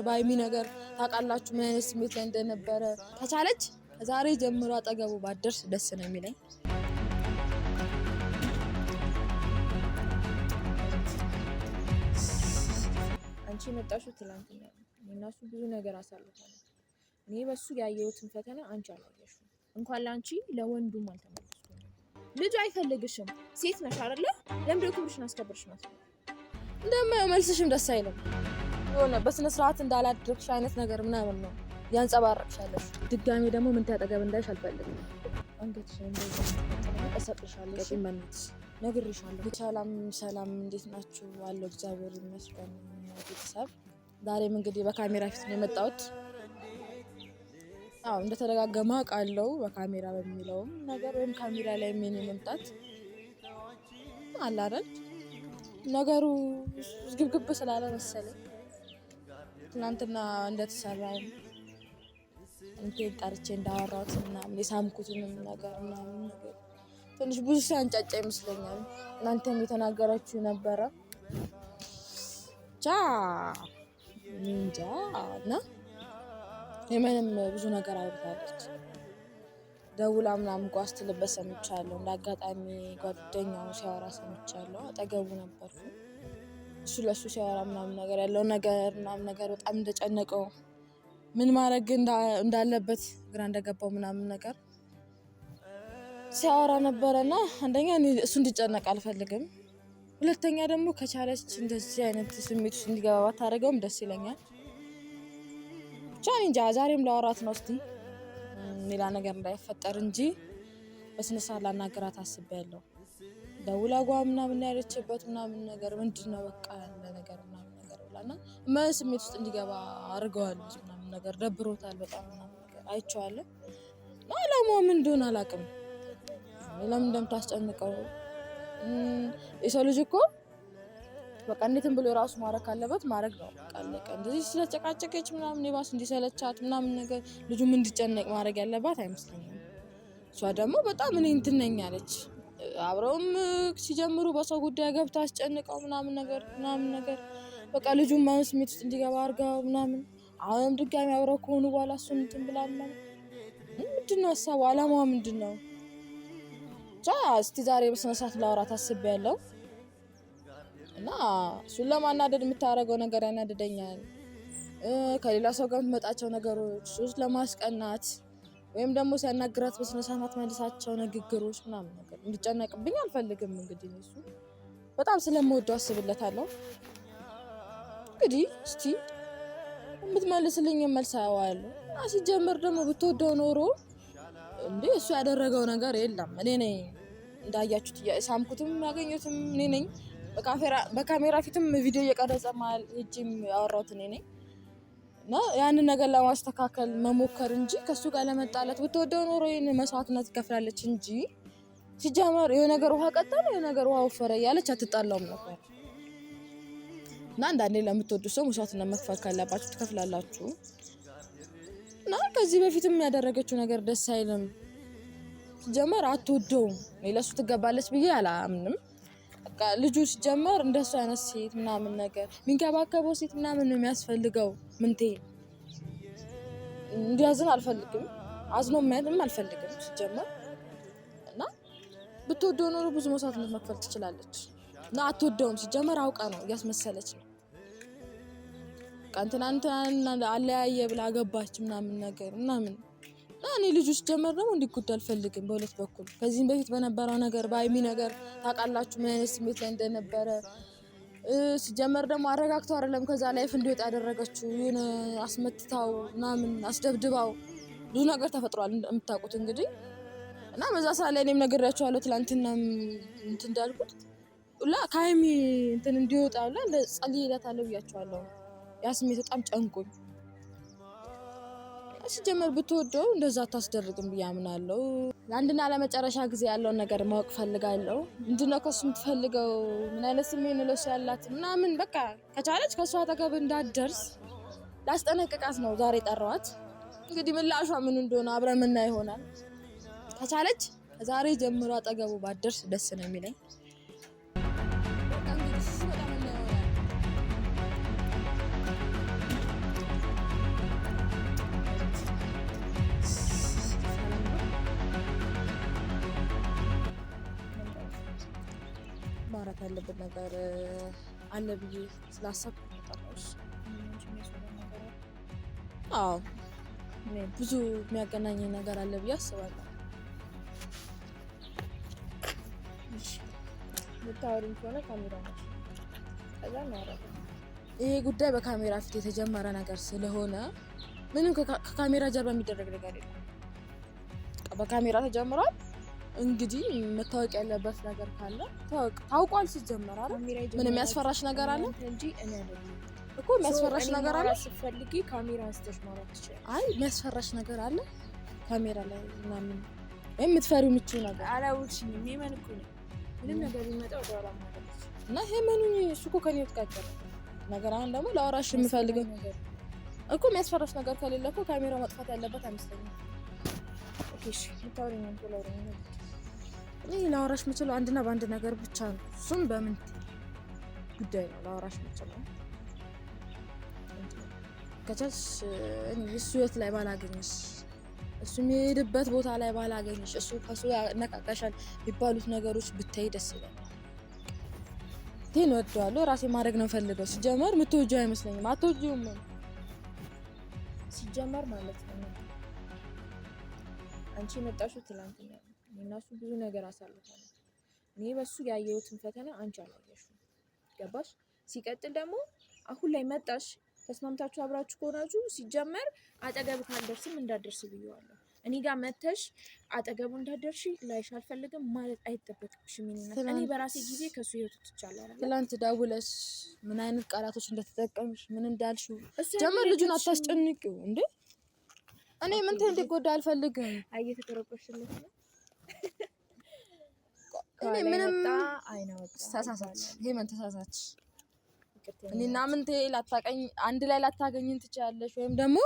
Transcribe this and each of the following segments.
ባይሚ ነገር ታውቃላችሁ ምን አይነት ስሜት ላይ እንደነበረ። ከቻለች ዛሬ ጀምሮ አጠገቡ ባደርስ ደስ ነው የሚለኝ። አንቺ መጣሽው ትላንትና እና እሱ ብዙ ነገር አሳልፈናል። እኔ በሱ ያየሁትን ፈተና አንቺ አላየሽም። እንኳን ላንቺ ለወንዱም አልተመለስኩም። ልጅ አይፈልግሽም። ሴት ነሽ አይደለ? ለምን ክብርሽን አስከብርሽ ማለት ነው? መልስሽም ደስ አይልም። የሆነ በስነ ስርዓት እንዳላደረግሽ አይነት ነገር ምናምን ነው ያንጸባረቅሻለሽ። ድጋሜ ደግሞ ምን ታጠገብ እንዳይሽ አልፈልግም። አንገትሽን እንደዛ ተሰጥሻለሽ። ለቂመንት ነግሬሻለሁ። ሰላም እንዴት ናችሁ? አለው እግዚአብሔር ይመስገን። ቤተሰብ ዛሬም እንግዲህ በካሜራ ፊት ነው የመጣሁት። አዎ እንደተደጋገመ አውቃለሁ በካሜራ በሚለውም ነገር ወይም ካሜራ ላይ ምን መምጣት አለ አይደል? ነገሩ ግብግብ ስላለ መሰለኝ ትናንትና እንደተሰራው እንትን ጠርቼ እንዳወራሁት ምናምን የሳምኩትንም ነገር ምናምን ነገር ትንሽ ብዙ ሲያንጫጫ ይመስለኛል። እናንተም የተናገራችሁ ነበረ እንጃ እና የምንም ብዙ ነገር አውርታለች። ደውላ ምናምን ጓዝ ትልበት ሰምቻለሁ። እንዳጋጣሚ ጓደኛው ሲያወራ ሰምቻለሁ። አጠገቡ ነበርኩ። እሱ ለሱ ሲያወራ ምናምን ነገር ያለው ነገር በጣም እንደጨነቀው ምን ማድረግ እንዳለበት ግራ እንደገባው ምናምን ነገር ሲያወራ ነበረና አንደኛ እሱ እንዲጨነቅ አልፈልግም። ሁለተኛ ደግሞ ከቻለች እንደዚህ አይነት ስሜት ውስጥ እንዲገባ ባታደርገውም ደስ ይለኛል። ብቻ እንጃ ዛሬም ላወራት ነው እስቲ ሌላ ነገር እንዳይፈጠር እንጂ በስነ ስርዓት ላናገራት አስቤያለሁ። ደውላ ምናምን ያለችበት ምናምን ነገር ምንድነው በቃ ያለ ነገር ምናምን ነገር ብላና ምን ስሜት ውስጥ እንዲገባ አድርገዋለች ምናምን ነገር ደብሮታል በጣም ምናምን ነገር አይቼዋለሁ። አላማው ምን እንደሆነ አላውቅም። ለምን እንደምታስጨንቀው የሰው ልጅ እኮ በቃ እንዴትም ብሎ ራሱ ማድረግ ካለበት ማድረግ ነው። በቃ እንደዚህ ስለጨቃጨቀች ምናምን የባስ እንዲሰለቻት ምናምን ነገር ልጁም እንዲጨነቅ ማድረግ ያለባት አይመስለኝም። እሷ ደግሞ በጣም እኔ እንትን ነኝ አለች። አብረውም ሲጀምሩ በሰው ጉዳይ ገብታ አስጨንቀው ምናምን ነገር በቃ ልጁም ማን ስሜት ውስጥ እንዲገባ አድርጋው ምናምን አሁንም ድጋሚ አብረው ከሆኑ በኋላ እሱን እንትን ብላ ምንድነው ሀሳቡ? አላማዋ ምንድነው? እስቲ ዛሬ በስነ ስርዓት ላወራት አስቤያለሁ እና እሱን ለማናደድ የምታደርገው ነገር ያናደደኛል። ከሌላ ሰው ጋር የምትመጣቸው ነገሮች እሱን ለማስቀናት ወይም ደግሞ ሲያናግራት በስነ ስርዓት መልሳቸው ንግግሮች ምናምን ነገር እንዲጨነቅብኝ አልፈልግም። እንግዲህ እሱ በጣም ስለምወደው አስብለታለሁ። እንግዲህ እስቲ የምትመልስልኝ መልስ አየዋለሁ። ሲጀምር ደግሞ ብትወደው ኖሮ እንዴ እሱ ያደረገው ነገር የለም። እኔ ነኝ እንዳያችሁት ሳምኩትም ያገኘሁትም እኔ ነኝ። በካሜራ ፊትም ቪዲዮ እየቀረጸ ማለት እጂም ያወራሁት እኔ ነኝ። እና ያንን ነገር ለማስተካከል መሞከር እንጂ ከሱ ጋር ለመጣላት ብትወደው ኖሮ ይሄን መስዋዕትነት ትከፍላለች እንጂ ሲጀመር የሆነ ነገር ውሃ ቀጠለ የሆነ ነገር ውሃ ወፈረ ያለች አትጣላውም ነበር። እና አንዳንዴ ለምትወዱ ሰው መስዋዕትነት መክፈል ካለባችሁ ትከፍላላችሁ። እና ከዚህ በፊትም ያደረገችው ነገር ደስ አይልም። ሲጀመር አትወደውም። ለሱ ትገባለች ብዬ አላምንም። በቃ ልጁ ሲጀመር እንደሱ አይነት ሴት ምናምን ነገር የሚንከባከበው ሴት ምናምን ነው የሚያስፈልገው። ምንቴ እንዲያዝን አልፈልግም። አዝኖ ማየትም አልፈልግም ሲጀመር። እና ብትወደው ኖሮ ብዙ መስዋዕትነት መክፈል ትችላለች። እና አትወደውም ሲጀመር አውቃ ነው እያስመሰለች ነው። እንትና አለያየ ብላ ገባች ምናምን ነገር ምናምን። እኔ ልጁ ሲጀመር ደግሞ እንዲጎዳ አልፈልግም በሁለት በኩል። ከዚህም በፊት በነበረው ነገር ባይሚ ነገር ታውቃላችሁ ምን አይነት ስሜት ላይ እንደነበረ። ሲጀመር ደግሞ አረጋግተው አይደለም ከዛ ላይፍ እንዲወጣ ያደረገችው የሆነ አስመትታው ምናምን አስደብድባው ብዙ ነገር ተፈጥሯል የምታውቁት እንግዲህ። እና በዛ ሰዓት ላይ እኔም ነግሬያቸዋለሁ ትላንትና እንትን እንዳልኩት ሁላ ካይሚ እንትን እንዲወጣ ሁላ ጸልይላታለሁ ብያቸዋለሁ። ያ ስሜት በጣም ጨንቆኝ ሲጀመር ብትወደው እንደዛ አታስደርግም ብዬ አምናለሁ። ለአንድና ለመጨረሻ ጊዜ ያለውን ነገር ማወቅ ፈልጋለሁ። ምንድነው ከሱ የምትፈልገው? ምን አይነት ስሜት ነው ለሱ ያላት ምናምን በቃ ከቻለች ከሱ አጠገብ እንዳትደርስ ላስጠነቅቃት ነው ዛሬ ጠራዋት። እንግዲህ ምላሿ ምን እንደሆነ አብረን ምናይ ይሆናል። ከቻለች ዛሬ ጀምሮ አጠገቡ ባትደርስ ደስ ነው የሚለኝ። ያለበት ነገር አለ ብዬ ስላሰብኩ ተጣጣሽ። አዎ ብዙ የሚያገናኝ ነገር አለ ብዬ አስባለሁ። የምታወሪኝ ከሆነ ካሜራ ነው ከዛ ነው። ይሄ ጉዳይ በካሜራ ፊት የተጀመረ ነገር ስለሆነ ምንም ከካሜራ ጀርባ የሚደረግ ነገር የለም። በካሜራ ተጀምሯል። እንግዲህ መታወቅ ያለበት ነገር ካለ ታውቋል። ሲጀመር አይደል ምንም የሚያስፈራሽ ነገር አለ እንጂ እኔ አይደለም እኮ የሚያስፈራሽ ነገር አለ። ስትፈልጊ ካሜራ አንስተሽ ማውራት ትችያለሽ። አይ የሚያስፈራሽ ነገር አለ ካሜራ ላይ ምናምን ወይም የምትፈሪው ምቹ ነገር አላውልሽኝም። ሄመን እኮ ነው ምንም ነገር ቢመጣ ወደ ኋላ ማለት እና ሄመኑ እሱ እኮ ከኔ ወጥቃቀረ ነገር አሁን ደግሞ ላወራሽ የምፈልገው ነገር እኮ የሚያስፈራሽ ነገር ከሌለ እኮ ካሜራው መጥፋት ያለበት አይመስለኝም። ኦኬ እሺ ልታወሪኝ ነው ብለውኝ ነው። እኔ ላወራሽ የምችለው አንድና በአንድ ነገር ብቻ ነው። እሱም በምን ጉዳይ ነው ላወራሽ የምችለው? ከቻልሽ እኔ እሱ የት ላይ ባላገኝሽ፣ እሱ የሚሄድበት ቦታ ላይ ባላገኝሽ፣ እሱ ከሱ ያነቃቃሻል የሚባሉት ነገሮች ብታይ ደስ ይለኛል። ይሄን ወደዋለሁ። ራሴ ማድረግ ነው ፈልገው። ሲጀመር የምትወጂው አይመስለኝም። አትወጂውም ሲጀመር ማለት ነው። አንቺ የመጣሽው ትላንትና ነው። እና እሱ ብዙ ነገር አሳልፈናል። እኔ በሱ ያየሁትን ፈተና አንቺ አላየሽውም። ገባሽ? ሲቀጥል ደግሞ አሁን ላይ መጣሽ፣ ተስማምታችሁ አብራችሁ ከሆናችሁ ሲጀመር አጠገብ ካልደርስም እንዳደርስ ብየዋለሁ። እኔ ጋር መተሽ አጠገቡ እንዳደርሽ ላይሽ አልፈልግም ማለት አይጠበቅብሽም። እኔ በራሴ ጊዜ ከሱ ህይወት ትቻላለሁ። ትላንት ደውለሽ ምን አይነት ቃላቶች እንደተጠቀምሽ ምን እንዳልሽው ጀመር። ልጁን አታስጨንቂው እንዴ! እኔ ምን እንዲጎዳ አልፈልግም። እየተቆረቆሽለት ነው። እኔ ምንም ተሳሳች። ሄመን ተሳሳች። እኔና ምንቴ ላታቀኝ አንድ ላይ ላታገኝን ትችያለሽ፣ ወይም ደግሞ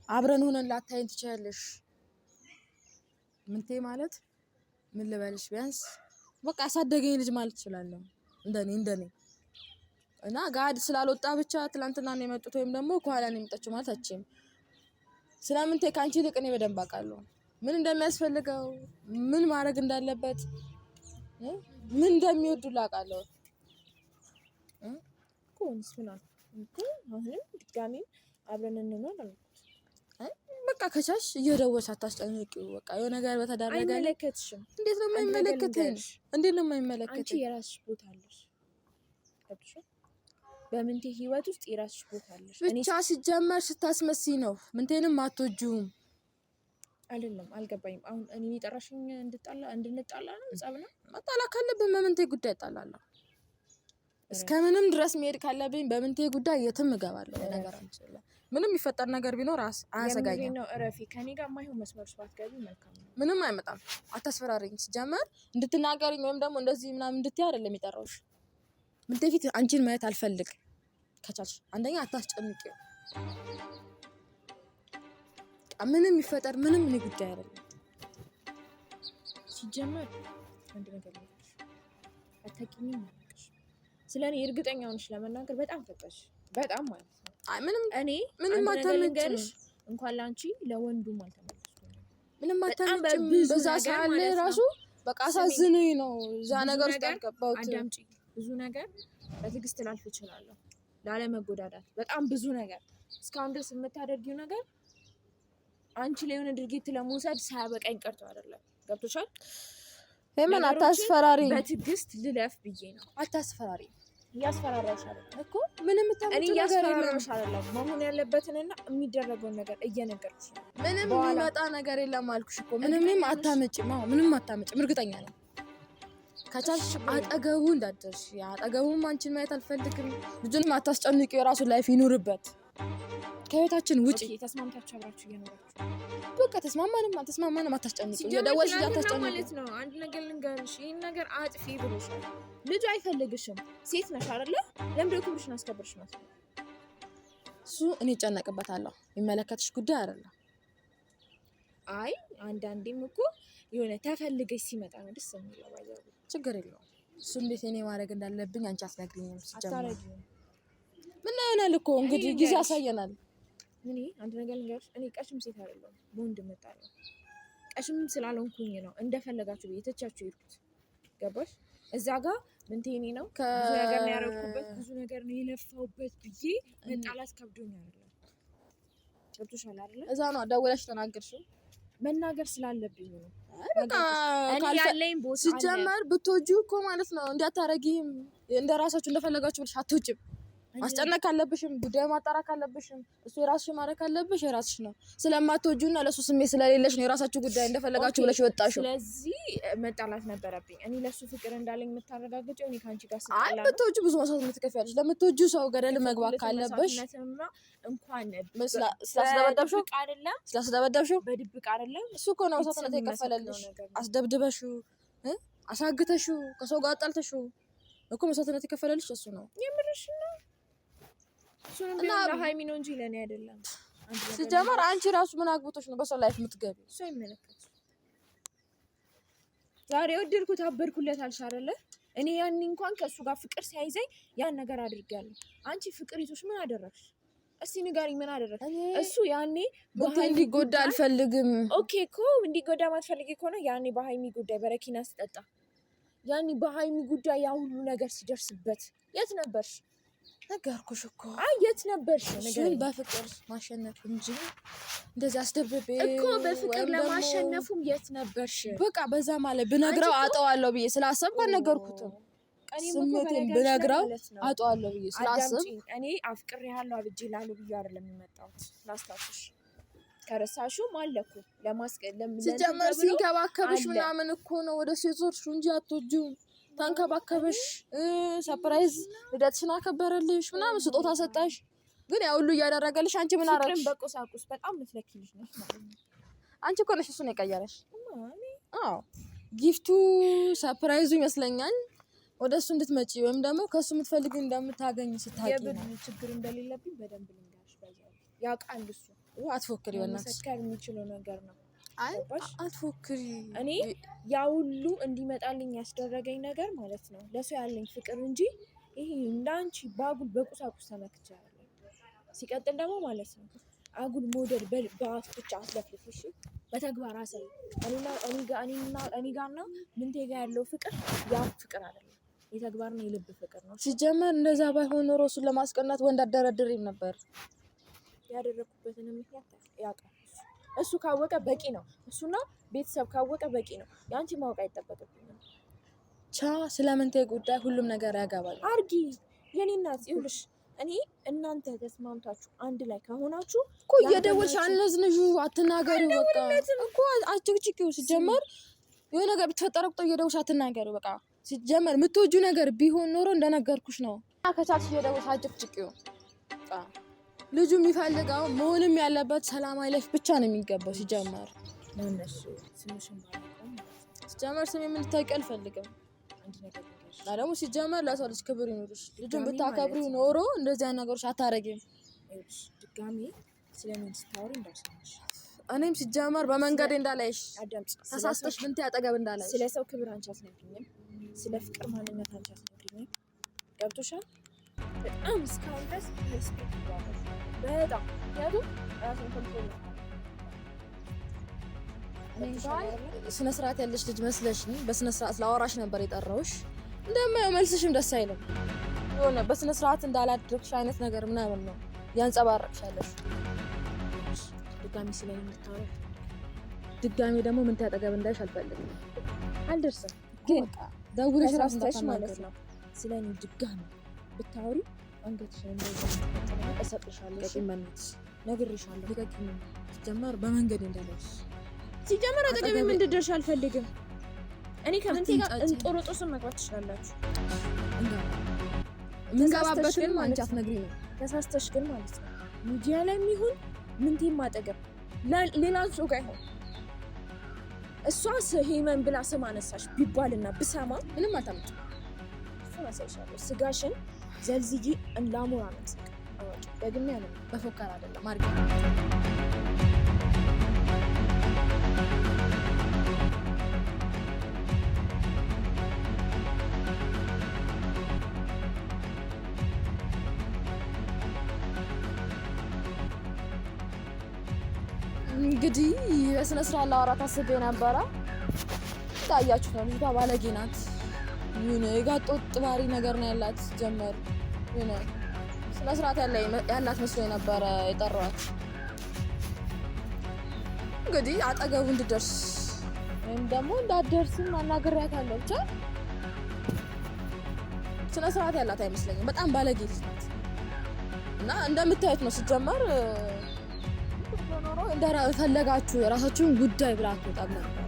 አብረን ሆነን ላታይን ትችያለሽ። ምንቴ ማለት ምን ልበልሽ፣ ቢያንስ በቃ ያሳደገኝ ልጅ ማለት እችላለሁ እንደኔ እና ጋድ ስላልወጣ ብቻ ትላንትና ነው የመጡት ወይም ደግሞ ከኋላ ነው የመጣችው ማለት አትችይም። ስለምንቴ ካንቺ ልቅ እኔ በደንብ አውቃለሁ ምን እንደሚያስፈልገው፣ ምን ማድረግ እንዳለበት፣ ምን እንደሚወዱ ላውቃለሁ እኮ እንስናል እኮ አሁንም ድጋሚ አብረን እንኖር አልኩት። በቃ ከቻልሽ እየደወልሽ አታስጨንቂው። በቃ የሆነ ነገር በተዳረገ አይመለከትሽም። እንዴት ነው የማይመለከተኝ? እንዴት ነው የማይመለከተኝ? አንቺ የራስሽ ቦታ አለሽ። ገብቶሽ? በምንቴ ህይወት ውስጥ የራስሽ ቦታ አለሽ። ብቻ ሲጀመር ስታስመስይ ነው። ምንቴንም አትወጂውም አይደለም። አልገባኝም። አሁን እኔ የጠራሽኝ እንድንጣላ ነው? ጸብ ነው? መጣላ ካለብን በምንቴ ጉዳይ እጣላለሁ። እስከምንም ድረስ መሄድ ካለብኝ በምንቴ ጉዳይ የትም እገባለሁ። ነገር አንችልም። ምንም የሚፈጠር ነገር ቢኖር አያሰጋኝም። ነው እረፊ። ከኔ ጋር የማይሆን መስመር ውስጥ ባትገቢ መልካም ነው። ምንም አይመጣም። አታስፈራሪኝ። ሲጀመር እንድትናገሪኝ ወይም ደግሞ እንደዚህ ምናምን እንድትይ አይደለም የጠራሁሽ። ምንቴ ፊት አንቺን ማየት አልፈልግም። ከቻልሽ አንደኛ አታስጨንቂው። ምንም ይፈጠር ምንም እኔ ጉዳይ አይደለም። ሲጀመር አንድ ነገር ነው አታውቂኝም ማለት ስለኔ እርግጠኛ ሆነሽ ለመናገር በጣም ፈቀሽ በጣም ማለት ነው። አይ ምንም እኔ ምንም አታመጭም። እንኳን ላንቺ ለወንዱም አልተመለስኩም። ምንም አታመጭም። በዛ ሳለ ራሱ በቃ አሳዝነኝ ነው እዛ ነገር ውስጥ አልገባሁት። አዳምጪ። ብዙ ነገር በትዕግስት ላልፍ እችላለሁ፣ ላለመጎዳዳት በጣም ብዙ ነገር። እስካሁን ድረስ የምታደርጊው ነገር አንቺ ላይ የሆነ ድርጊት ለመውሰድ ሳያበቃኝ ቀርቶ አይደለም። ገብቶሻል? ሄመን አታስፈራሪ። በትዕግስት ልለፍ ብዬ ነው። አታስፈራሪ። እያስፈራራሽ አይደለም እኮ ምንም እኔ እያስፈራራሽ አይደለም። መሆን ያለበትንና የሚደረገውን ነገር እየነገርኩሽ ነው። ምንም የሚመጣ ነገር የለም አልኩሽ እኮ። ምንም አታመጭም። አዎ ምንም አታመጭም። እርግጠኛ ነኝ። ከቻልሽ አጠገቡ እንዳትደርሺ። አጠገቡም አንቺን ማየት አልፈልግም። ልጁንም አታስጨንቂው። የራሱ ላይፍ ይኑርበት። ከህይወታችን ውጪ ተስማምታችሁ አብራችሁ እየኖራችሁ በቃ ተስማማንም አታስጨንቂው። የደወልሽ አታስጨንቂው ማለት ነው። አንድ ነገር ልንገርሽ፣ ይሄን ነገር አጥፊ ብሎሻል። ልጁ አይፈልግሽም። ሴት ነሽ አይደለ? ለምን ክብርሽን አስከብርሽ ማለት ነው። እሱ እኔ እጨነቅበታለሁ። የሚመለከትሽ ጉዳይ አይደለም። አይ አንዳንዴም እኮ የሆነ ተፈልገሽ ሲመጣ ነው ደስ የሚለው። ባይዘው ችግር የለውም። እሱ እንዴት እኔ ማድረግ እንዳለብኝ አንቺ አትነግሪኝም። ሲጀምር ምን ይሆናል እኮ እንግዲህ ጊዜ ያሳየናል። እኔ አንድ ነገር ልንገርሽ፣ እኔ ቀሽም ሴት አይደለሁም። በወንድ እመጣለሁ። ቀሽም ስላልሆንኩኝ ነው እንደፈለጋችሁ ብዬ ተቻችሁ ይርኩት። ገባሽ? እዛ ጋር ምንቴኔ ነው ብዙ ነገር ነው ያደረኩበት ብዙ ነገር ነው የለፋውበት ብዬ መጣላት ከብዶኝ አይደለም። ገብቶሻል አይደል? እዛ ነው ደውለሽ ተናገርሽው መናገር ስላለብኝ ነው። በቃ እኔ ያለኝ ቦታ ሲጀመር ብትወጂው እኮ ማለት ነው እንዲያታረጊም እንደራሳችሁ እንደፈለጋችሁ ብለሽ አትወጪም። ማስጨነቅ ካለብሽም ጉዳይ ማጣራት ካለብሽም እሱ የራስሽ ማድረግ ካለብሽ የራስሽ ነው። ስለማትወጂውና ለሱ ስሜት ስለሌለሽ ነው የራሳችሁ ጉዳይ እንደፈለጋችሁ ብለሽ ወጣሽው። ስለዚህ መጣላት ነበረብኝ። እኔ ለሱ ፍቅር እንዳለኝ የምታረጋግጪው እኔ ካንቺ ጋር ስጣላ አይ ብትወጂው ብዙ መስዋዕት ትከፍያለሽ። ለምትወጂው ሰው ገደል መግባት ካለብሽ እንኳን ስላስደበደብሽው በድብቅ አይደለም እሱ እኮ ነው መስዋዕትነት የከፈለልሽ። አስደብድበሽው አሳግተሽው ከሰው ጋር አጣልተሽው እኮ መስዋዕትነት የከፈለልሽ እሱ ነው። የምርሽ ነው? እሱንም ቢሆን ለሀይሚ ነው እንጂ ለእኔ አይደለም። ሲጀመር አንቺ ራሱ ምን አግብቶሽ ነው በሰው ላይፍ የምትገቢው? እሱ አይመለከትም። ዛሬ ወደድኩት አበድኩለት አልሽ አይደለ? እኔ ያኔ እንኳን ከእሱ ጋር ፍቅር ሲያይዘኝ ያን ነገር አድርጌያለሁ። አንቺ ፍቅር ይዞሽ ምን አደረግሽ? እስቲ ንገሪኝ፣ ምን አደረግሽ? እሱ ያኔ እንዲጎዳ አልፈልግም። ኦኬ እኮ እንዲጎዳ ማትፈልጊ ከሆነ ያኔ በሀይሚ ጉዳይ በረኪና ስጠጣ ያኔ በሀይሚ ጉዳይ ያ ሁሉ ነገር ሲደርስበት የት ነበርሽ? ነገርኩሽ እኮ። አይ የት ነበርሽ? ነገር በፍቅር ማሸነፍ እንጂ እንደዚህ አስደብቤ እኮ በፍቅር ለማሸነፉም የት ነበርሽ? በቃ በዛ ማለት ብነግረው አጠዋለሁ ብዬ ስላሰብኩ አልነገርኩትም። ስሜቴን ብነግረው አጠዋለሁ ብዬ ስላሰብኩ እኔ አፍቅሬሃለሁ አብጄልሃለሁ ብዬ አይደለም የመጣሁት። ላስታውስሽ ከረሳሽው ማለኩ ሲጀመር ሲንከባከብሽ ምናምን እኮ ነው ወደ ሴት ዞርሽ እንጂ አትወጂውም። ተንከባከብሽ፣ ሰርፕራይዝ ልደትሽን አከበረልሽ ምናምን ስጦታ ሰጣሽ። ግን ያው ሁሉ እያደረገልሽ አንቺ ምን አደረግሽ? በቁሳቁስ በጣም ልትለኪልሽ ነሽ ማለት ነው። አንቺ እኮ ነሽ እሱን የቀየረሽ። አዎ ጊፍቱ ሰርፕራይዙ ይመስለኛል ወደ እሱ እንድትመጪ ወይም ደግሞ ከእሱ የምትፈልጊ እንደምታገኝ ስታውቂ ነው። የብር ችግር እንደሌለብኝ በደንብ ልንገርሽ። ያውቃል እሱ። አትፎክሪ በእናትሽ። መሰከር የሚችለው ነገር ነው። አይ አትፎክሪ። እኔ ያ ሁሉ እንዲመጣልኝ ያስደረገኝ ነገር ማለት ነው ለሰው ያለኝ ፍቅር እንጂ ይሄ እንዳንቺ ባጉል በቁሳቁስ ተመክቼ አይደለም። ሲቀጥል ደግሞ ማለት ነው አጉል ሞዴል በአፍ ብቻ አስለፍልፍሽ በተግባር አሳይ። እኔ ጋርና ምንቴ ጋር ያለው ፍቅር ያ ፍቅር አይደለም፣ የተግባርና የልብ ፍቅር ነው። ሲጀመር እንደዛ ባይሆን ኖሮ እሱን ለማስቀናት ወንድ አደረድሬም ነበር። ያደረኩበትን ምክንያት ያውቃል እሱ። ካወቀ በቂ ነው። እሱና ቤተሰብ ካወቀ በቂ ነው። ያንቺ ማወቅ አይጠበቅብኝም። ስለምንቴ ጉዳይ ሁሉም ነገር ያገባል። አርጊ የኔ እናት ይኸውልሽ፣ እኔ እናንተ ተስማምታችሁ አንድ ላይ ከሆናችሁ እኮ እየደወልሽ አልነዝንዡ፣ አትናገሪው። በቃ እኮ አጭቅጭቂው። ሲጀመር የሆነ ነገር ብትፈጠረ ቁጥር እየደወልሽ አትናገሪው። በቃ ሲጀመር የምትወጂው ነገር ቢሆን ኖሮ እንደነገርኩሽ ነው። ከቻልሽ እየደወልሽ አጭቅጭቂው። ልጁ የሚፈልገው መሆንም ያለበት ሰላማዊ ላይፍ ብቻ ነው የሚገባው። ሲጀመር ሲጀመር ስሜ ምን ልታውቂ አልፈልግም። ደግሞ ሲጀመር ለሰው ልጅ ክብር ይኖርሽ። ልጁን ብታከብሪው ኖሮ እንደዚህ አይነት ነገሮች አታረጊም። ድጋሜ ስለምን ስታወሪ እንዳልሰማሽ። እኔም ሲጀመር በመንገዴ እንዳላይሽ ተሳስተሽ ምንቴ አጠገብ እንዳላይሽ። ስለ ሰው ክብር አንቺ አትነግሪኝም። ስለ ፍቅር ማንነት አንቺ አትነግሪኝም። ገብቶሻል? በጣም እስካሁን ድረስ ሪስፔክት ይባላል። በጣም ምክንያቱም ራሴን ኮንትሮል ነው። ስነ ስርዓት ያለሽ ልጅ መስለሽኝ በስነ ስርዓት ላወራሽ ነበር የጠራሁሽ። እንደማየው መልስሽም ደስ አይልም። የሆነ በስነ ስርዓት እንዳላደረግሽ አይነት ነገር ምናምን ነው ያንጸባረቅሻለሽ። ድጋሚ ስለኔ የምታወሪ ድጋሚ ደግሞ ምን ታጠገብ እንዳይሽ አልፈልግም። አልደርስም ግን ደውለሽ ራስ ማለት ነው ስለኔ ድጋሚ ብታወሪ አንገትሽን እንደዚህ እሰጥሻለሁ። ቀጥም በእናትሽ ነግሬሻለሁ። ልቀቂኝ። ሲጀመር በመንገድ እንዳለሽ ሲጀመር አጠገቤ ምን እንድትደርሽ አልፈልግም። እኔ ከምንቴ ጋር እንጦሮጦስን መግባት ትችላላችሁ። ምንገባበት ግን አንቺ አትነግሪኝ። ተሳስተሽ ግን ማለት ነው ሚዲያ ላይ የሚሆን ምንቴም አጠገብ ሌላ ሰው ጋር ይሆን እሷ ሄመን ብላ ስም አነሳሽ ቢባልና ብሰማ ምንም አታመጭም። እሱን አሳይሻለሁ። ስጋሽን ዘልዝጂ እንላሞራ መንስቅ አዋቂ ደግሜ ያለ በፎከር አይደለም አርጋ እንግዲህ በስነ ስርዓት ላወራት አስቤ ነበረ። ታያችሁ ነው ልጅቷ ባለጌ ናት። ምን ጋጦጥ ባሪ ነገር ነው ያላት ጀመር ምን ስነ ስርዓት ያላት መስሎኝ ነበረ የጠራኋት። እንግዲህ አጠገቡ እንድደርስ ወይም ደግሞ እንዳትደርስም አናግሬያታለሁ። ብቻ ስነ ስርዓት ያላት አይመስለኝም። በጣም ባለጌ ልጅ ናት እና እንደምታዩት ነው ሲጀመር እንደፈለጋችሁ የራሳችሁን ጉዳይ ብላችሁ በጣም ነበር።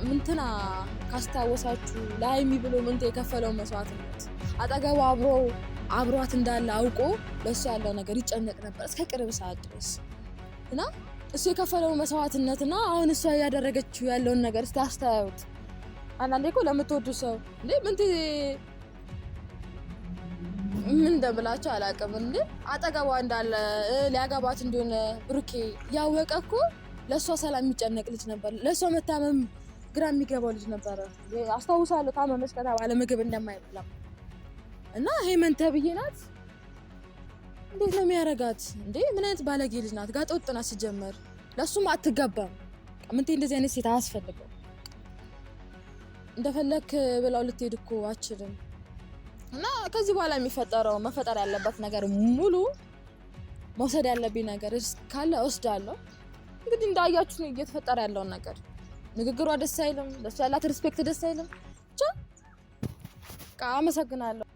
ምንትና ካስታወሳችሁ ላይሚ ብሎ ምንት የከፈለው መስዋዕትነት አጠገቡ አብሯት እንዳለ አውቆ ለእሱ ያለው ነገር ይጨነቅ ነበር እስከ ቅርብ ሰዓት ድረስ እና እሱ የከፈለው መስዋዕትነትና አሁን እሷ እያደረገችው ያለውን ነገር እስቲ አስተያዩት። አንዳንዴ እኮ ለምትወዱ ሰው እንዴ ምን እንደምላችሁ አላውቅም። እንዴ አጠገቧ እንዳለ ሊያገባት እንደሆነ ብሩኬ ያወቀ እኮ ለእሷ ሰላም የሚጨነቅ ልጅ ነበር። ለእሷ መታመም ግራ የሚገባው ልጅ ነበረ። አስታውሳለሁ ታመመች ከተባለ ምግብ እንደማይበላ እና ሄመን ተብዬ ናት። እንዴት ነው የሚያረጋት እንዴ? ምን አይነት ባለጌ ልጅ ናት? ጋጠ ወጥ ናት ሲጀመር። ለሱም አትገባም። ምንቴ እንደዚህ አይነት ሴት አያስፈልግም። እንደፈለክ ብላው ልትሄድ እኮ አችልም። እና ከዚህ በኋላ የሚፈጠረው መፈጠር ያለበት ነገር ሙሉ መውሰድ ያለብኝ ነገር ካለ ወስዳለሁ። እንግዲህ እንዳያችሁ ነው እየተፈጠረ ያለውን ነገር። ንግግሯ ደስ አይልም፣ ለሱ ያላት ሪስፔክት ደስ አይልም። ብቻ አመሰግናለሁ።